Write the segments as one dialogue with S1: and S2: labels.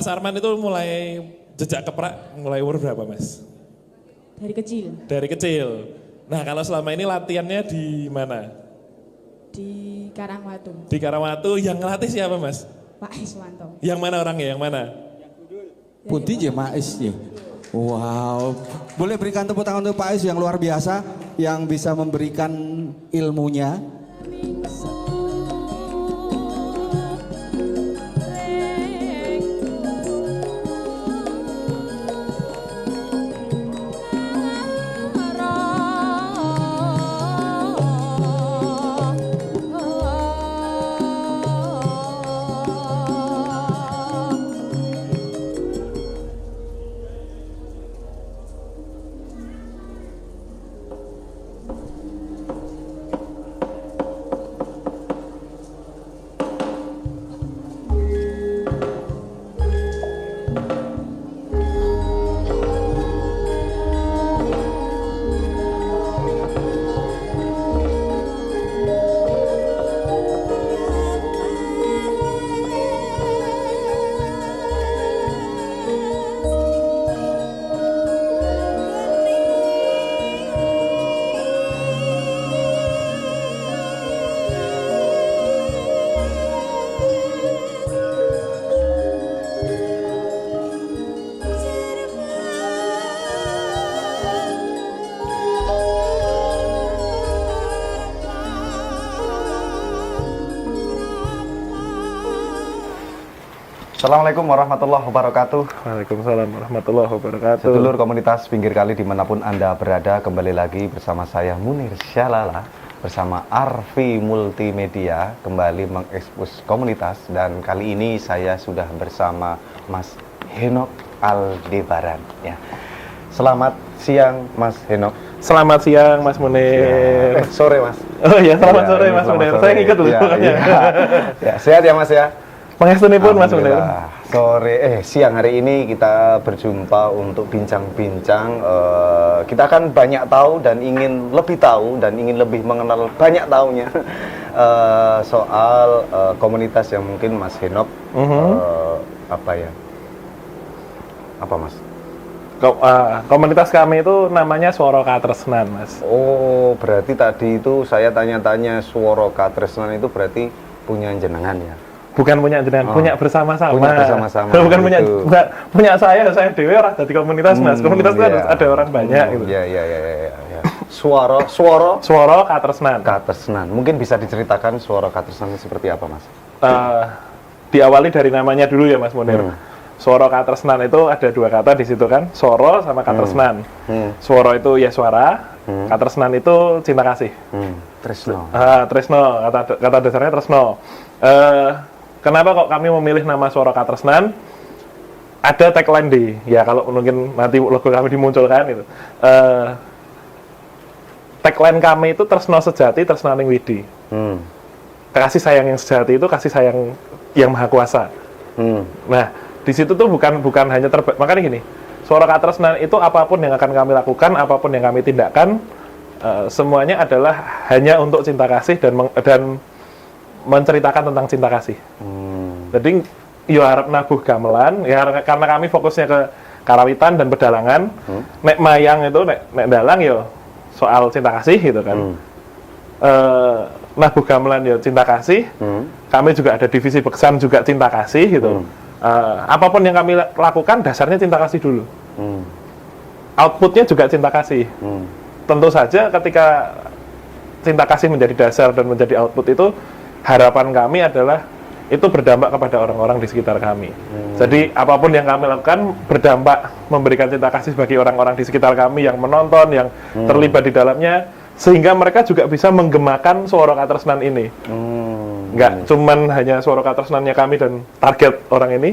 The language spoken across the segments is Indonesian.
S1: Mas Arman itu mulai jejak keprak mulai umur berapa Mas?
S2: Dari kecil.
S1: Dari kecil. Nah kalau selama ini latihannya di mana?
S2: Di Karangwatu.
S1: Di Karawatu, yang ngelatih siapa Mas?
S2: Pak Iswanto.
S1: Yang mana orangnya, yang mana?
S3: Pundi je Mais ya. Wow, boleh berikan tepuk tangan untuk Pak Is yang luar biasa, yang bisa memberikan ilmunya.
S4: Assalamualaikum warahmatullahi wabarakatuh.
S1: Waalaikumsalam warahmatullahi wabarakatuh.
S4: Sedulur komunitas pinggir kali dimanapun Anda berada, kembali lagi bersama saya Munir Syalala bersama Arfi Multimedia kembali mengekspos komunitas, dan kali ini saya sudah bersama Mas Henok Aldebaran ya. Selamat siang Mas Henok.
S1: Selamat siang Mas Munir.
S4: Sore Mas.
S1: Oh ya, selamat sore
S4: Iya,
S1: Mas
S4: selamat
S1: Munir.
S4: sore.
S1: Saya ngikut dulu.
S4: Ya, sehat ya Mas ya.
S1: Pangestune pun Mas Munir.
S4: Alhamdulillah. Siang hari ini kita berjumpa untuk bincang-bincang. Kita akan banyak tahu dan ingin lebih tahu dan ingin lebih mengenal banyak tahunya soal komunitas yang mungkin Mas Henok apa Mas?
S1: Komunitas kami itu namanya Swara Katresnan Mas.
S4: Oh, berarti tadi itu saya tanya-tanya Swara Katresnan itu berarti punya jenengan ya?
S1: Bukan punya jenengan, punya bersama-sama.
S4: Punya bersama-sama.
S1: Bukan
S4: gitu.
S1: punya saya dewe orang dari komunitas Mas. Komunitas itu
S4: Iya.
S1: ada orang banyak gitu.
S4: Iya. Swara
S1: Katresnan.
S4: Katresnan. Mungkin bisa diceritakan Swara Katresnan seperti apa, Mas?
S1: Diawali dari namanya dulu ya Mas Munir. Swara Katresnan itu ada dua kata di situ kan, Swara sama Katresnan. Swara itu ya suara, Katresnan itu cinta kasih.
S4: Tresno.
S1: Tresno, kata dasarnya Tresno. Kenapa kok kami memilih nama Swara Katresnan? Ada tagline ya kalau mungkin nanti logo kami dimunculkan itu. Tagline kami itu Tresno sejati, tresnaning widi. Kasih sayang yang sejati itu kasih sayang yang maha kuasa. Nah, di situ tuh bukan hanya makanya gini, Swara Katresnan itu apapun yang akan kami lakukan, apapun yang kami tindakan, semuanya adalah hanya untuk cinta kasih dan menceritakan tentang cinta kasih. Jadi yo harap nabuh gamelan ya, karena kami fokusnya ke karawitan dan pedalangan. Nek mayang itu nek dalang yo soal cinta kasih gitu kan. Nabuh gamelan yo cinta kasih. Kami juga ada divisi beksan juga cinta kasih gitu. Apapun yang kami lakukan dasarnya cinta kasih dulu. Outputnya juga cinta kasih. Tentu saja ketika cinta kasih menjadi dasar dan menjadi output itu, harapan kami adalah itu berdampak kepada orang-orang di sekitar kami. Jadi apapun yang kami lakukan berdampak memberikan cinta kasih bagi orang-orang di sekitar kami yang menonton, yang terlibat di dalamnya, sehingga mereka juga bisa menggemakan Swara Katresnan ini. Nggak cuman hanya Swara Katresnannya kami dan target orang ini,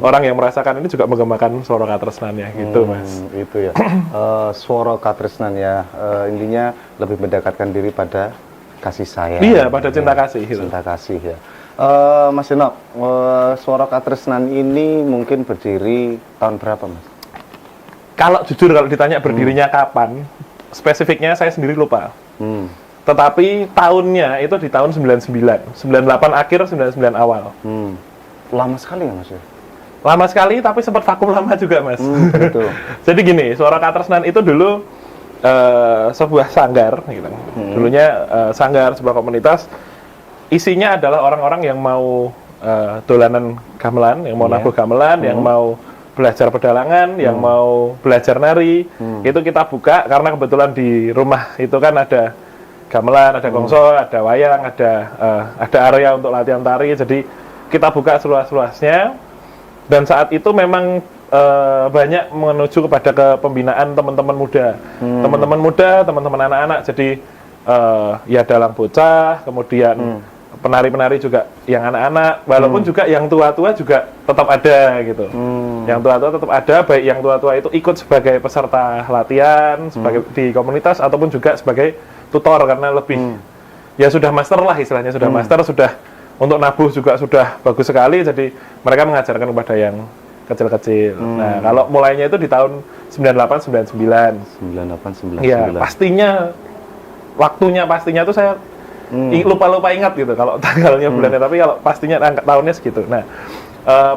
S1: orang yang merasakan ini juga menggemakan Swara Katresnannya gitu Mas.
S4: Itu ya. Swara Katresnan ya, intinya lebih mendekatkan diri pada kasih sayang.
S1: Iya, pada cinta kasih. Gitu.
S4: Cinta kasih ya. Mas Henok, Swara Katresnan ini mungkin berdiri tahun berapa, Mas?
S1: Kalau jujur kalau ditanya berdirinya kapan, spesifiknya saya sendiri lupa. Tetapi tahunnya itu di tahun 99, 98 akhir, 99 awal.
S4: Lama sekali ya Mas?
S1: lama sekali, tapi sempat vakum lama juga, Mas.
S4: Betul.
S1: Jadi gini, Suara Katresnan itu dulu sebuah sanggar, gitu. Dulunya sanggar, sebuah komunitas. Isinya adalah orang-orang yang mau dolanan gamelan, yang mau nabuh gamelan, yang mau belajar pedalangan, yang mau belajar nari. Itu kita buka karena kebetulan di rumah itu kan ada gamelan, ada gongso, ada wayang, ada area untuk latihan tari. Jadi kita buka seluas-luasnya. Dan saat itu memang banyak menuju kepada kepembinaan teman-teman muda, teman-teman anak-anak. Jadi ya dalang bocah, kemudian penari-penari juga yang anak-anak, walaupun juga yang tua-tua juga tetap ada gitu. Yang tua-tua tetap ada, baik yang tua-tua itu ikut sebagai peserta latihan sebagai di komunitas ataupun juga sebagai tutor karena lebih ya sudah master lah istilahnya, sudah master, sudah untuk nabuh juga sudah bagus sekali. Jadi mereka mengajarkan kepada yang kecil-kecil. Nah, kalau mulainya itu di tahun 98 99.
S4: 98 99.
S1: Iya, pastinya waktunya pastinya tuh saya lupa ingat gitu kalau tanggalnya bulannya, tapi kalau pastinya angka tahunnya segitu. Nah,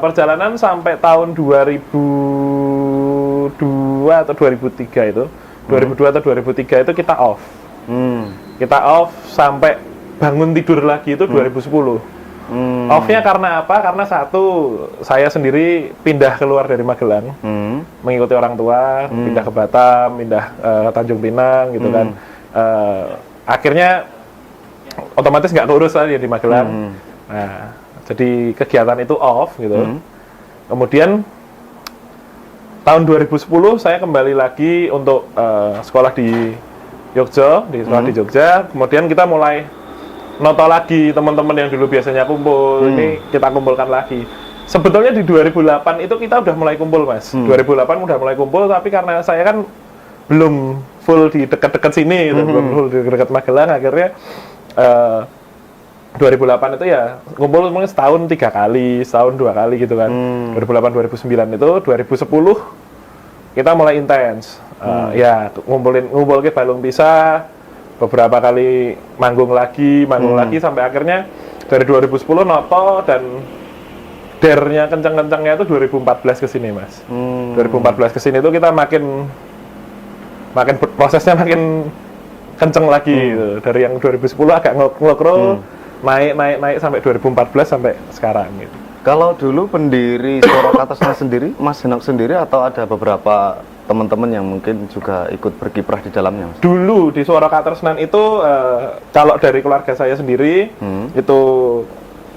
S1: perjalanan sampai tahun 2002 atau 2003 itu, 2002 atau 2003 itu kita off. Kita off sampai bangun tidur lagi itu 2010. Off-nya karena apa? Karena satu, saya sendiri pindah keluar dari Magelang, mengikuti orang tua, pindah ke Batam, pindah ke Tanjung Pinang gitu kan. Akhirnya otomatis nggak keurus lagi di Magelang. Nah, jadi kegiatan itu off gitu. Kemudian tahun 2010 saya kembali lagi untuk sekolah di Jogja, di sekolah di Jogja. Kemudian kita mulai noto lagi teman-teman yang dulu biasanya kumpul, ini kita kumpulkan lagi. Sebetulnya di 2008 itu kita udah mulai kumpul, Mas. 2008 udah mulai kumpul, tapi karena saya kan belum full di dekat-dekat sini, gitu, belum full di dekat Magelang, akhirnya 2008 itu ya kumpul mungkin setahun 3 kali, setahun 2 kali gitu kan. 2008 2009 itu, 2010 kita mulai intens. Ya ngumpul ke Balung Pisah, beberapa kali manggung lagi sampai akhirnya dari 2010 noto, dan dernya kencang-kencangnya itu 2014 ke sini, Mas. 2014 ke sini itu kita makin prosesnya makin kenceng lagi gitu. Dari yang 2010 agak ngelokro, naik sampai 2014 sampai sekarang gitu.
S4: Kalau dulu pendiri Suara Katresnan sendiri, Mas Henok sendiri, atau ada beberapa teman-teman yang mungkin juga ikut berkiprah di dalamnya, Mas?
S1: Dulu di Suara Katresnan itu kalau dari keluarga saya sendiri itu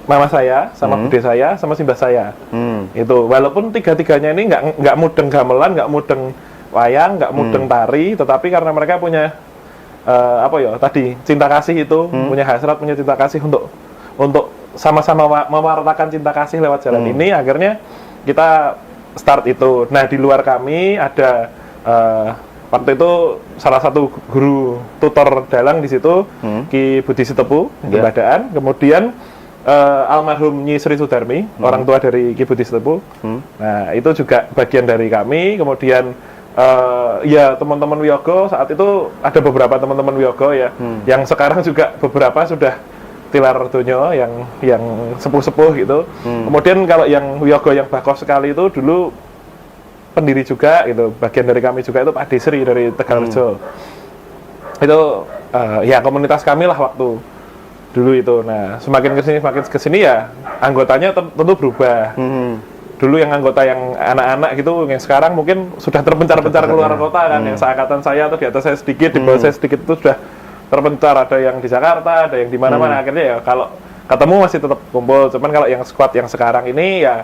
S1: mama saya, sama bude saya, sama simbah saya. Itu walaupun tiga-tiganya ini nggak mudeng gamelan, nggak mudeng wayang, nggak mudeng tari, tetapi karena mereka punya tadi cinta kasih itu, punya hasrat, punya cinta kasih untuk sama-sama mewartakan cinta kasih lewat jalan ini, akhirnya kita start itu. Nah, di luar kami ada waktu itu salah satu guru tutor dalang di situ, Ki Budi Sitepu, di Badaan. Kemudian almarhum Nyi Sri Sudarmi, orang tua dari Ki Budi Sitepu. Nah, itu juga bagian dari kami. Kemudian ya teman-teman Wiyogo saat itu ada beberapa teman-teman Wiyogo ya, yang sekarang juga beberapa sudah tilar dunyo, yang sepuh-sepuh gitu. Kemudian kalau yang Wiyogo yang bakoh sekali itu dulu pendiri juga gitu, bagian dari kami juga itu Pak Desri dari Tegalrejo. Itu ya komunitas kami lah waktu dulu itu. Nah, semakin kesini ya anggotanya tentu berubah. Dulu yang anggota yang anak-anak gitu, yang sekarang mungkin sudah terpencar-pencar keluar kota kan, yang seangkatan saya atau di atas saya sedikit, di bawah saya sedikit itu sudah terpencar, ada yang di Jakarta, ada yang di mana-mana. Akhirnya ya kalau ketemu masih tetap kumpul. Cuman kalau yang squad yang sekarang ini ya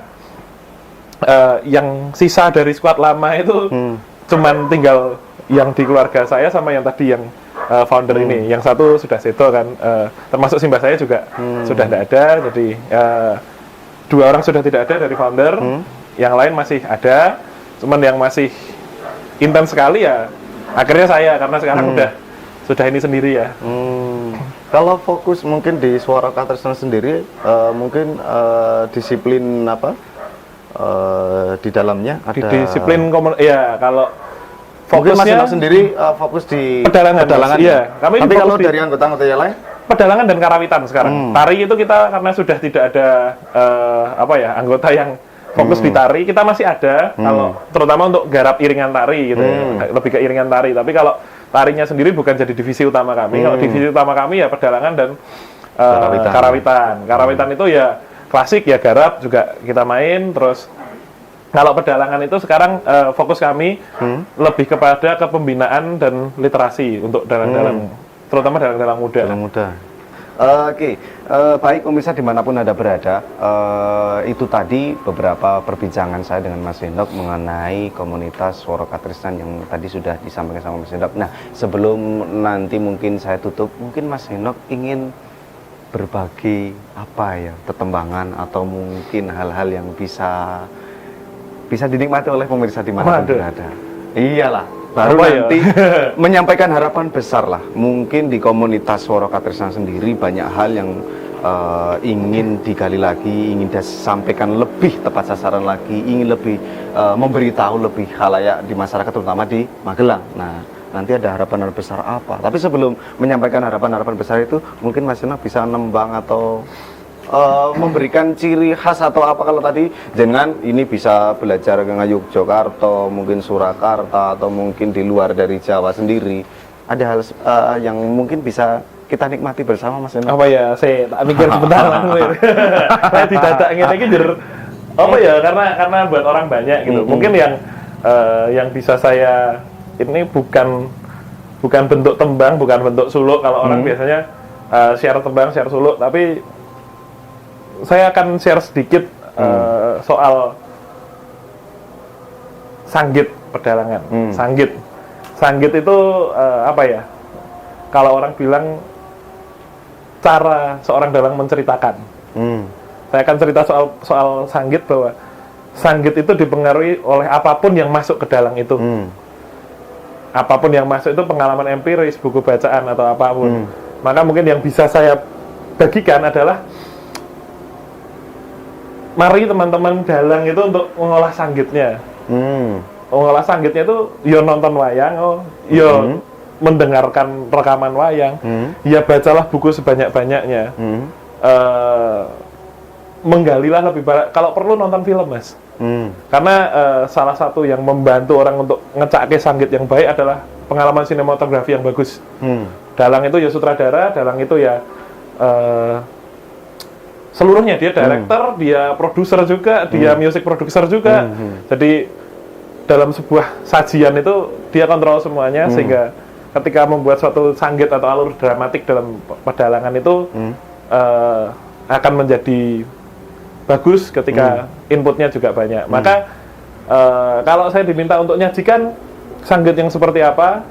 S1: yang sisa dari squad lama itu cuman tinggal yang di keluarga saya sama yang tadi yang founder ini. Yang satu sudah seto kan, termasuk simbah saya juga sudah tidak ada. Jadi 2 orang sudah tidak ada dari founder, yang lain masih ada, cuman yang masih intens sekali ya akhirnya saya, karena sekarang sudah ini sendiri ya.
S4: Kalau fokus mungkin di Suara Katresnan sendiri, mungkin disiplin apa di dalamnya ada
S1: disiplin ya. Kalau
S4: mungkin Mas
S1: fokusnya
S4: Henok sendiri fokus di
S1: pedalangan.
S4: ya?
S1: Kami
S4: Tapi kalau
S1: fokus di
S4: dari anggota-anggota yang lain,
S1: pedalangan dan karawitan sekarang. Tari itu kita karena sudah tidak ada anggota yang fokus di tari. Kita masih ada kalau terutama untuk garap iringan tari gitu ya. Lebih ke iringan tari. Tapi kalau tarinya sendiri bukan jadi divisi utama kami. Kalau divisi utama kami ya pedalangan dan karawitan. Karawitan itu ya klasik ya, garap juga kita main. Terus kalau pedalangan itu sekarang fokus kami lebih kepada kepembinaan dan literasi untuk dalang-dalang, terutama dalang-dalang muda.
S4: Dalang muda. Oke, baik pemirsa dimanapun Anda berada, itu tadi beberapa perbincangan saya dengan Mas Henok mengenai komunitas Swara Katresnan yang tadi sudah disampaikan sama Mas Henok. Nah, sebelum nanti mungkin saya tutup, mungkin Mas Henok ingin berbagi apa ya, tetembangan atau mungkin hal-hal yang bisa dinikmati oleh pemirsa dimanapun berada. Iyalah. Baru
S1: apa
S4: nanti menyampaikan harapan besar lah. Mungkin di komunitas Swara Katresnan sendiri banyak hal yang ingin digali lagi, ingin disampaikan lebih tepat sasaran lagi, ingin lebih memberitahu lebih khalayak di masyarakat, terutama di Magelang. Nah, nanti ada harapan besar apa? Tapi sebelum menyampaikan harapan besar itu, mungkin Mas Henok bisa nembang atau memberikan ciri khas atau apa, kalau tadi dengan ini bisa belajar ke Yogyakarta, mungkin Surakarta, atau mungkin di luar dari Jawa sendiri, ada hal yang mungkin bisa kita nikmati bersama Mas Henok.
S1: Apa ya, saya tak mikir sebentar lah. Saya didadak ngene jer. Apa ya, karena buat orang banyak gitu. Mungkin yang bisa saya ini bukan bentuk tembang, bukan bentuk suluk. Kalau orang biasanya share tembang, share suluk, tapi saya akan share sedikit soal sanggit pedalangan. Sanggit itu apa ya? Kalau orang bilang cara seorang dalang menceritakan. Saya akan cerita soal sanggit, bahwa sanggit itu dipengaruhi oleh apapun yang masuk ke dalang itu. Apapun yang masuk itu pengalaman empiris, buku bacaan atau apapun. Maka mungkin yang bisa saya bagikan adalah, mari teman-teman dalang itu untuk mengolah sanggitnya. Mengolah sanggitnya itu ya nonton wayang, ya mendengarkan rekaman wayang, ya bacalah buku sebanyak-banyaknya. Menggalilah lebih banyak, kalau perlu nonton film, Mas. Karena salah satu yang membantu orang untuk ngecake sanggit yang baik adalah pengalaman sinematografi yang bagus. Dalang itu ya sutradara, dalang itu ya seluruhnya, dia director, dia produser juga, dia music producer juga. Jadi dalam sebuah sajian itu dia kontrol semuanya, sehingga ketika membuat suatu sanggit atau alur dramatik dalam pedalangan itu akan menjadi bagus ketika inputnya juga banyak. Maka kalau saya diminta untuk nyajikan sanggit yang seperti apa,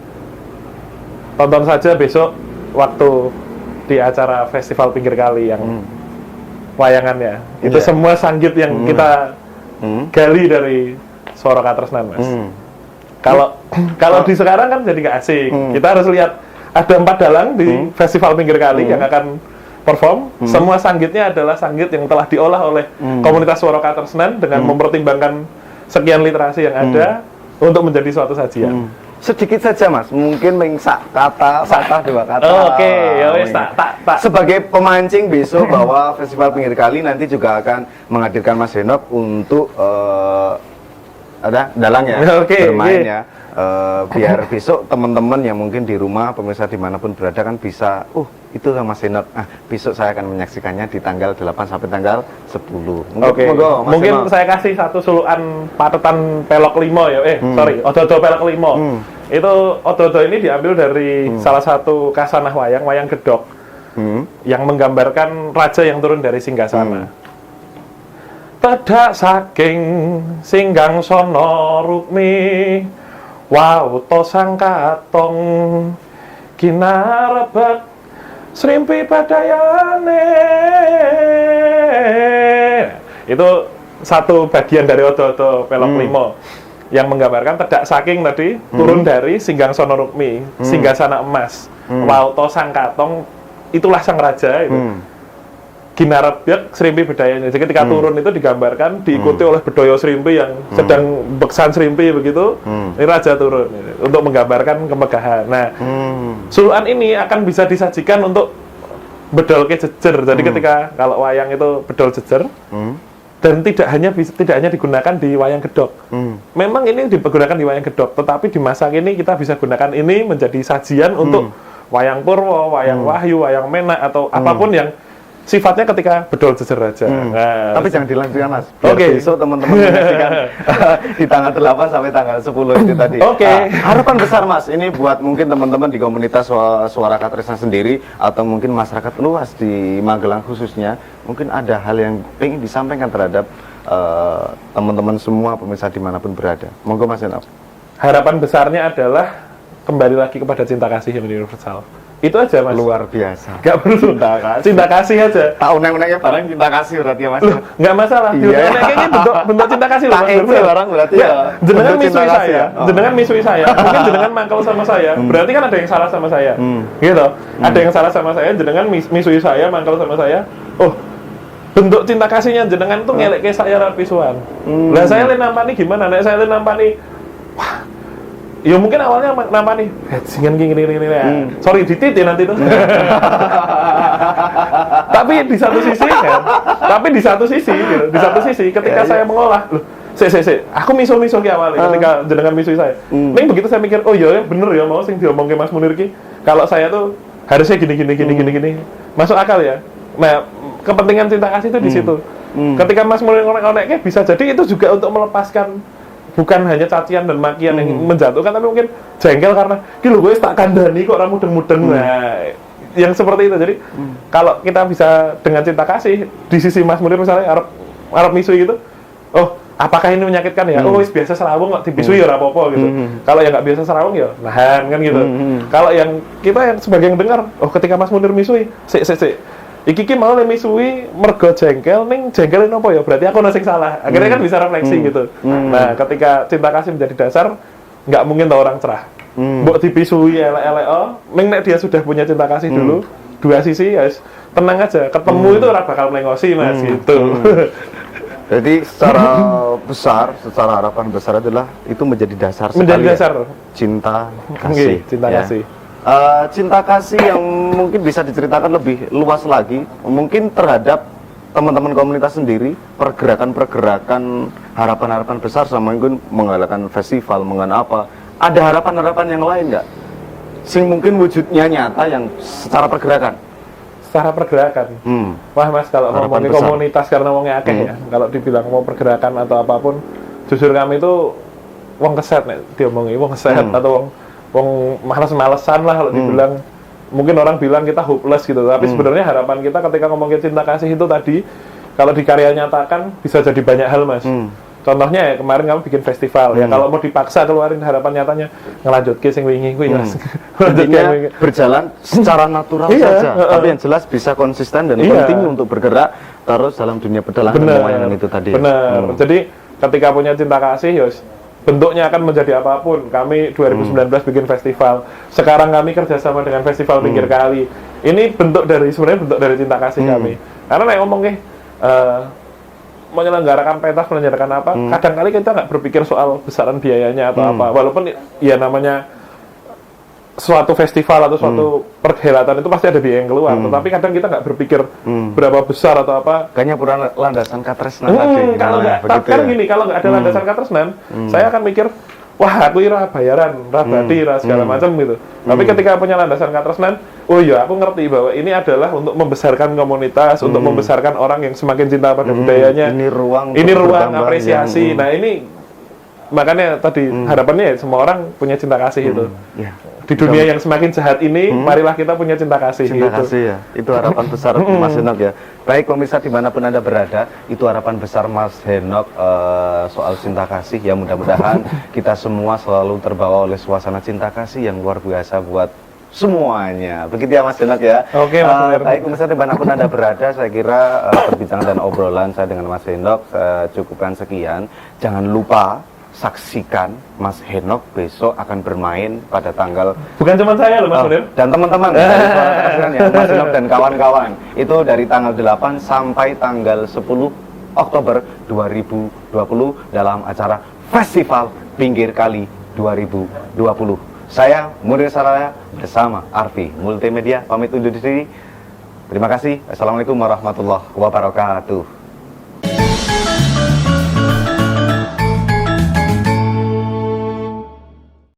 S1: tonton saja besok waktu di acara Festival Pinggir Kali yang wayangannya. Itu semua sanggit yang kita gali dari Swara Katresnan, Mas. Kalau di sekarang kan jadi nggak asik. Kita harus lihat ada 4 dalang di Festival Pinggir Kali yang akan perform. Semua sanggitnya adalah sanggit yang telah diolah oleh komunitas Swara Katresnan dengan mempertimbangkan sekian literasi yang ada untuk menjadi suatu sajian.
S4: Sedikit saja, Mas, mungkin sak kata, patah 2 kata.
S1: Oke, ya wes, tak.
S4: Sebagai pemancing besok bahwa Festival Pinggir Kali nanti juga akan menghadirkan Mas Henok untuk ada dalangnya, bermain ya. Biar besok teman-teman yang mungkin di rumah, pemirsa dimanapun berada kan bisa, itu Mas Henok. Besok saya akan menyaksikannya di tanggal 8 sampai tanggal 10.
S1: Oke. Mungkin saya kasih satu sulukan patetan pelok limo ya. Odo-odo pelok limo. Itu odo-odo ini diambil dari salah satu kasanah wayang gedok. Yang menggambarkan raja yang turun dari singgasana. Tedak saking singgang sono rukmi, wauto sang katong ginarebek srimpi padayane. Itu satu bagian dari odo-odo pelok limo yang menggambarkan tedak saking tadi turun dari singgang sono rukmi, singgasana emas, wauto sang katong, itulah sang raja itu. Ginarebek Srimpi bedayanya. Jadi ketika turun itu digambarkan diikuti oleh bedaya Srimpi yang sedang beksan Srimpi begitu. Ini raja turun untuk menggambarkan kemegahan. Nah, sulukan ini akan bisa disajikan untuk bedol ke jejer. Jadi ketika kalau wayang itu bedol jejer, Dan tidak hanya digunakan di wayang gedok. Memang ini digunakan di wayang gedok, tetapi di masa kini kita bisa gunakan ini menjadi sajian untuk wayang Purwo, wayang Wahyu, wayang Menak atau apapun yang sifatnya ketika bedol jejer raja. Nah,
S4: Tapi jangan dilanjutkan Mas. Biar
S1: Oke.
S4: besok teman-teman menyaksikan di tanggal 8 sampai tanggal 10 itu tadi.
S1: Oke.
S4: Harapan besar Mas, ini buat mungkin teman-teman di komunitas Suara Katresna sendiri atau mungkin masyarakat luas di Magelang khususnya, mungkin ada hal yang ingin disampaikan terhadap teman-teman semua pemirsa dimanapun berada. Monggo Mas Henok.
S1: Harapan besarnya adalah kembali lagi kepada cinta kasih yang universal. Itu aja Mas.
S4: Luar biasa.
S1: Gak perlu cinta kasih aja.
S4: Tak unek-uneknya barang cinta kasih berarti ya Mas.
S1: Loh, nggak masalah.
S4: Iya.
S1: Kayaknya bentuk cinta kasih loh.
S4: Tak
S1: Mas.
S4: itu
S1: Bener.
S4: barang berarti
S1: Ya,
S4: ya.
S1: jenengan
S4: bentuk cinta
S1: misui
S4: kasih
S1: saya,
S4: ya. Oh.
S1: jenengan misui saya, mungkin jenengan mangkal sama saya. Berarti kan ada yang salah sama saya. Gitu. Ada yang salah sama saya, jenengan misui saya, mangkal sama saya. Oh, bentuk cinta kasihnya jenengan tuh ngelek ke saya rapisuan. Lah saya le nampani gimana? Nek saya le nampani, wah, ya mungkin awalnya nampani, jingan gini ya. Sorry ditit ya nanti tuh. Tapi di satu sisi kan, gitu, di satu sisi ketika saya mengolah, loh, aku miso ki awalnya ketika jenengan misui saya. Ning begitu saya mikir, oh iya bener ya mau sing diomong ke Mas Munir ki, kalau saya tuh harusnya gini. Masuk akal ya. Nah, kepentingan cinta kasih itu di situ. Ketika Mas Munir ngonek-ngonek bisa jadi itu juga untuk melepaskan bukan hanya cacian dan makian yang menjatuhkan, tapi mungkin jengkel karena gila gue tak kandani kok orang mudeng-mudeng. Nah, yang seperti itu. Jadi kalau kita bisa dengan cinta kasih di sisi Mas Munir misalnya arep misui gitu, oh apakah ini menyakitkan ya? Oh wis biasa serawung kok dibisui ya ora apa-apa gitu. Kalau yang nggak biasa serawung ya nahan kan gitu. Kalau yang kita yang sebagai yang dengar, oh ketika Mas Munir misui, sik. Iki mau le misui mergo jengkel ning jengkelin apa ya? Berarti aku sing salah. Akhirnya kan bisa refleksi gitu. Nah, ketika cinta kasih menjadi dasar, nggak mungkin tau orang cerah. Mbok dipisui elek-elek ning nek dia sudah punya cinta kasih dulu, dua sisi ya tenang aja. Ketemu itu ora bakal mengosi Mas gitu.
S4: Jadi secara besar, secara harapan besar adalah itu menjadi dasar
S1: Menjadi
S4: sekali
S1: dasar.
S4: ya, cinta kasih.
S1: Cinta
S4: ya.
S1: kasih.
S4: Cinta kasih yang mungkin bisa diceritakan lebih luas lagi, mungkin terhadap teman-teman komunitas sendiri, pergerakan-pergerakan, harapan-harapan besar sama mungkin mengadakan festival, apa? Ada harapan-harapan yang lain nggak? Sing mungkin wujudnya nyata yang secara pergerakan.
S1: Secara pergerakan. Wah Mas, kalau
S4: Harapan
S1: ngomongin
S4: besar.
S1: komunitas karena wongnya akeh ya. Kalau dibilang mau pergerakan atau apapun, jujur kami itu wong keset nek diomongi wong keset atau wong males-malesan lah kalau dibilang. Mungkin orang bilang kita hopeless gitu, tapi sebenarnya harapan kita ketika ngomongin cinta kasih itu tadi, kalau di karya nyatakan bisa jadi banyak hal Mas. Contohnya ya kemarin kamu bikin festival ya, kalau mau dipaksa keluarin harapan nyatanya ngelanjut ke sing wingi kuwi Mas.
S4: Intinya berjalan secara natural saja, tapi yang jelas bisa konsisten dan penting untuk bergerak terus dalam dunia pedalangan wayang itu tadi.
S1: Benar. Jadi ketika punya cinta kasih yos, bentuknya akan menjadi apapun. Kami 2019 bikin festival. Sekarang kami kerjasama dengan Festival Pinggir Kali. Ini sebenarnya bentuk dari cinta kasih kami. Karena nek ngomong menyelenggarakan pentas, menyelenggarakan apa, kadang-kali kita nggak berpikir soal besaran biayanya atau apa. Walaupun ya namanya suatu festival atau suatu perhelatan itu pasti ada biaya yang keluar. Tetapi kadang kita nggak berpikir berapa besar atau apa.
S4: Kayaknya kurang landasan katresnan tadi.
S1: Kalau nggak, gini, kalau nggak ada landasan katresnan, saya akan mikir, wah aku ira bayaran, rabadi, segala macam gitu. Tapi ketika punya landasan katresnan, oh iya aku ngerti bahwa ini adalah untuk membesarkan komunitas, untuk membesarkan orang yang semakin cinta pada budayanya.
S4: Ini ruang
S1: apresiasi. Nah ini makanya tadi harapannya ya, semua orang punya cinta kasih itu. Di dunia yang semakin jahat ini, marilah kita punya cinta kasih.
S4: Cinta kasih ya, itu harapan besar Mas Henok ya. Baik pemirsa dimanapun Anda berada, itu harapan besar Mas Henok soal cinta kasih. Ya mudah-mudahan kita semua selalu terbawa oleh suasana cinta kasih yang luar biasa buat semuanya. Begitu ya Mas Henok ya.
S1: Oke Mas Henok.
S4: Baik pemirsa dimanapun Anda berada, saya kira perbincangan dan obrolan saya dengan Mas Henok cukupkan sekian. Jangan lupa saksikan Mas Henok besok akan bermain pada tanggal,
S1: bukan cuma saya loh Mas Munir,
S4: dan teman-teman dari Suara Katresnan ya, Mas Henok dan kawan-kawan itu dari tanggal 8 sampai tanggal 10 Oktober 2020 dalam acara Festival Pinggir Kali 2020. Saya Munir Syalala bersama Arfi Multimedia pamit undur diri. Terima kasih. Assalamualaikum warahmatullahi wabarakatuh.